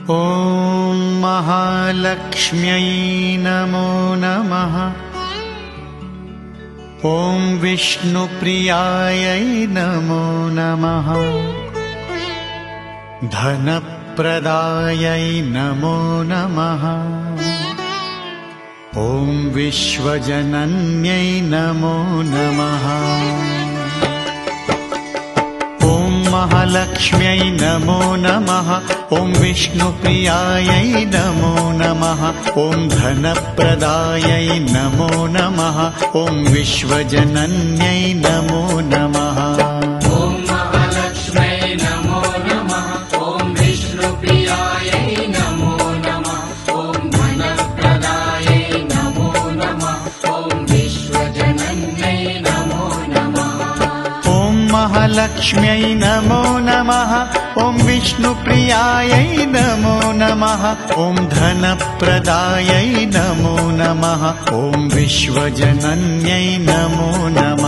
ॐ महालक्ष्म्यै नमो नमः। ॐ विष्णुप्रियायै नमो नमः। धनप्रदायै नमो नमः। ॐ विश्वजनन्यै नमो नमः। ॐ महालक्ष्म्यै नमो नमः। ॐ विष्णुप्रियायै नमो नमः। ॐ धनप्रदायै नमो नमः। ॐ विश्वजनन्यै नमो नमः। ॐ महालक्ष्म्यै नमो नमः। ॐ विष्णुप्रियायै नमो नमः। ॐ धनप्रदायै नमो नमः। ॐ विश्वजनन्यै नमो नमः। ॐ महालक्ष्म्यै नमो नमः। ॐ विष्णुप्रियायै नमो नमः। ॐ धनप्रदायै नमो नमः। ॐ विश्वजनन्यै नमो नमः।